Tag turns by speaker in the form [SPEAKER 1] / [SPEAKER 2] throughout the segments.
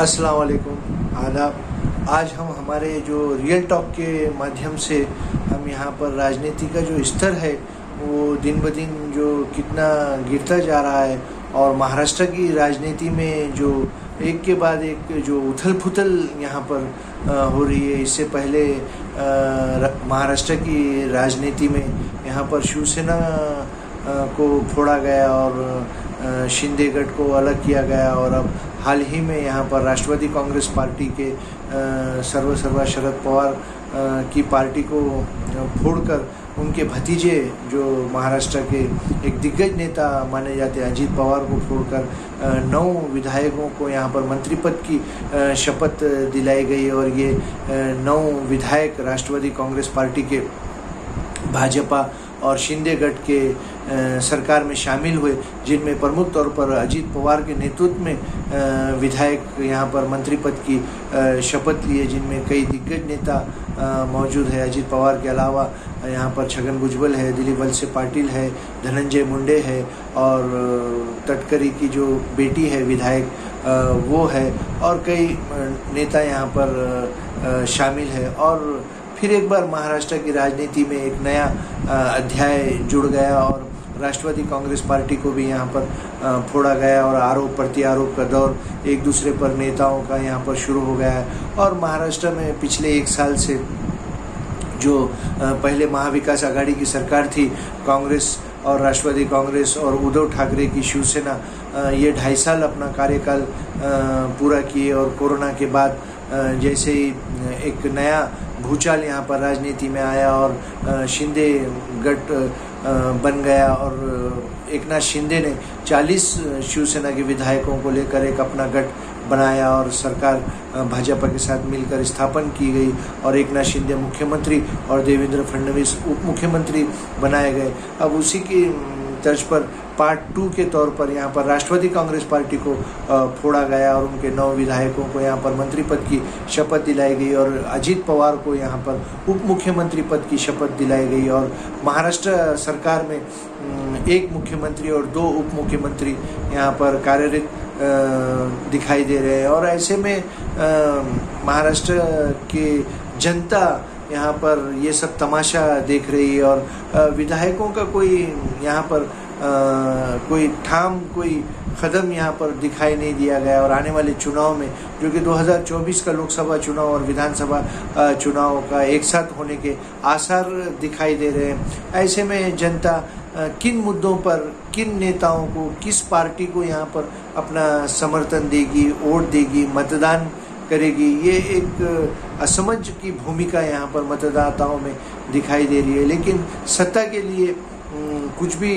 [SPEAKER 1] अस्सलाम वालेकुम, आदाब। आज हम हमारे जो रियल टॉक के माध्यम से हम यहाँ पर राजनीति का जो स्तर है वो दिन ब दिन जो कितना गिरता जा रहा है और महाराष्ट्र की राजनीति में जो एक के बाद एक जो उथल पुथल यहाँ पर हो रही है। इससे पहले महाराष्ट्र की राजनीति में यहाँ पर शिवसेना को फोड़ा गया और शिंदे गट को अलग किया गया और अब हाल ही में यहाँ पर राष्ट्रवादी कांग्रेस पार्टी के सर्वा शरद पवार की पार्टी को फोड़कर उनके भतीजे जो महाराष्ट्र के एक दिग्गज नेता माने जाते हैं अजीत पवार को फोड़कर 9 विधायकों को यहाँ पर मंत्री पद की शपथ दिलाई गई और ये 9 विधायक राष्ट्रवादी कांग्रेस पार्टी के भाजपा और शिंदे गट के सरकार में शामिल हुए, जिनमें प्रमुख तौर पर अजीत पवार के नेतृत्व में विधायक यहाँ पर मंत्री पद की शपथ लिए, जिनमें कई दिग्गज नेता मौजूद है। अजीत पवार के अलावा यहाँ पर छगन भुजबल है, दिलीप वलसे पाटिल है, धनंजय मुंडे है और तटकरी की जो बेटी है विधायक वो है और कई नेता यहाँ पर शामिल है। और फिर एक बार महाराष्ट्र की राजनीति में एक नया अध्याय जुड़ गया और राष्ट्रवादी कांग्रेस पार्टी को भी यहाँ पर फोड़ा गया और आरोप प्रत्यारोप का दौर एक दूसरे पर नेताओं का यहाँ पर शुरू हो गया है। और महाराष्ट्र में पिछले 1 साल से जो पहले महाविकास आघाड़ी की सरकार थी, कांग्रेस और राष्ट्रवादी कांग्रेस और उद्धव ठाकरे की शिवसेना, ये 2.5 साल अपना कार्यकाल पूरा किए और कोरोना के बाद जैसे ही एक नया भूचाल यहाँ पर राजनीति में आया और शिंदे गट बन गया और एकनाथ शिंदे ने 40 शिवसेना के विधायकों को लेकर एक अपना गठ बनाया और सरकार भाजपा के साथ मिलकर स्थापन की गई और एकनाथ शिंदे मुख्यमंत्री और देवेंद्र फडणवीस उप मुख्यमंत्री बनाए गए। अब उसी की तर्ज पर पार्ट 2 के तौर पर यहाँ पर राष्ट्रवादी कांग्रेस पार्टी को फोड़ा गया और उनके 9 विधायकों को यहाँ पर मंत्री पद की शपथ दिलाई गई और अजीत पवार को यहाँ पर उप मुख्यमंत्री पद की शपथ दिलाई गई और महाराष्ट्र सरकार में 1 मुख्यमंत्री और 2 उप मुख्यमंत्री यहाँ पर कार्यरत दिखाई दे रहे हैं। और ऐसे में महाराष्ट्र की जनता यहाँ पर ये सब तमाशा देख रही है और विधायकों का कोई यहाँ पर कोई कदम यहाँ पर दिखाई नहीं दिया गया और आने वाले चुनाव में जो कि 2024 का लोकसभा चुनाव और विधानसभा चुनाव का एक साथ होने के आसार दिखाई दे रहे हैं। ऐसे में जनता किन मुद्दों पर, किन नेताओं को, किस पार्टी को यहाँ पर अपना समर्थन देगी, वोट देगी, मतदान करेगी, ये एक असमझ की भूमिका यहाँ पर मतदाताओं में दिखाई दे रही है। लेकिन सत्ता के लिए कुछ भी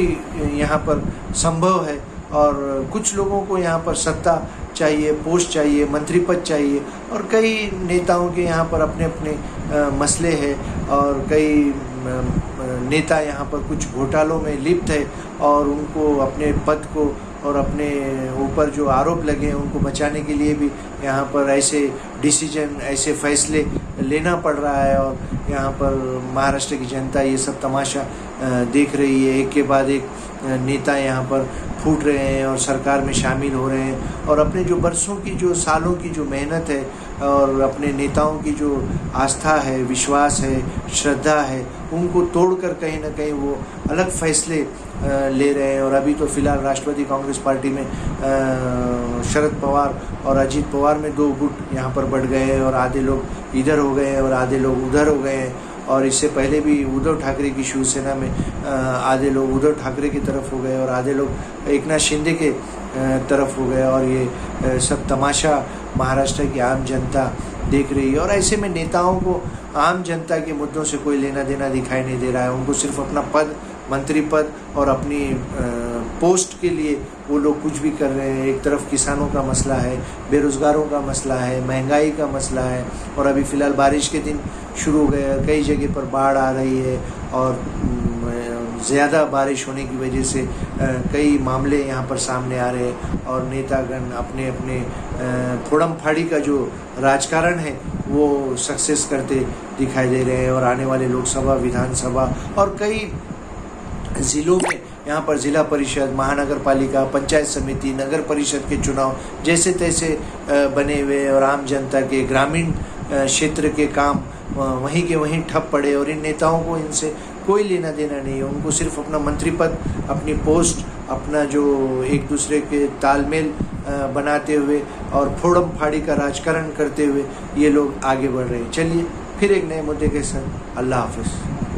[SPEAKER 1] यहाँ पर संभव है और कुछ लोगों को यहाँ पर सत्ता चाहिए, पोस्ट चाहिए, मंत्री पद चाहिए और कई नेताओं के यहाँ पर अपने अपने मसले हैं और कई नेता यहाँ पर कुछ घोटालों में लिप्त है और उनको अपने पद को और अपने ऊपर जो आरोप लगे हैं उनको बचाने के लिए भी यहाँ पर ऐसे डिसीजन, ऐसे फैसले लेना पड़ रहा है और यहाँ पर महाराष्ट्र की जनता ये सब तमाशा देख रही है। एक के बाद एक नेता यहाँ पर फूट रहे हैं और सरकार में शामिल हो रहे हैं और अपने जो बरसों की, जो सालों की जो मेहनत है और अपने नेताओं की जो आस्था है, विश्वास है, श्रद्धा है, उनको तोड़कर कहीं ना कहीं वो अलग फैसले ले रहे हैं। और अभी तो फिलहाल राष्ट्रवादी कांग्रेस पार्टी में शरद पवार और अजीत पवार में 2 गुट यहाँ पर बढ़ गए हैं और आधे लोग इधर हो गए हैं और आधे लोग उधर हो गए हैं। और इससे पहले भी उद्धव ठाकरे की शिवसेना में आधे लोग उद्धव ठाकरे की तरफ हो गए और आधे लोग एकनाथ शिंदे के तरफ हो गए और ये सब तमाशा महाराष्ट्र की आम जनता देख रही है। और ऐसे में नेताओं को आम जनता के मुद्दों से कोई लेना देना दिखाई नहीं दे रहा है। उनको सिर्फ अपना पद, मंत्री पद और अपनी पोस्ट के लिए वो लोग कुछ भी कर रहे हैं। एक तरफ किसानों का मसला है, बेरोज़गारों का मसला है, महंगाई का मसला है और अभी फ़िलहाल बारिश के दिन शुरू हो गए, कई जगह पर बाढ़ आ रही है और ज़्यादा बारिश होने की वजह से कई मामले यहाँ पर सामने आ रहे हैं और नेतागण अपने अपने फोड़म फाड़ी का जो राजकारण है वो सक्सेस करते दिखाई दे रहे हैं और आने वाले लोकसभा, विधानसभा और कई ज़िलों में यहाँ पर जिला परिषद, महानगर पालिका, पंचायत समिति, नगर परिषद के चुनाव जैसे तैसे बने हुए और आम जनता के ग्रामीण क्षेत्र के काम वहीं के वहीं ठप पड़े और इन नेताओं को इनसे कोई लेना देना नहीं है। उनको सिर्फ अपना मंत्री पद, अपनी पोस्ट, अपना जो एक दूसरे के तालमेल बनाते हुए और फोड़म फाड़ी का राजकारण करते हुए ये लोग आगे बढ़ रहे हैं। चलिए फिर एक नए मुद्दे के साथ, अल्लाह हाफिज़।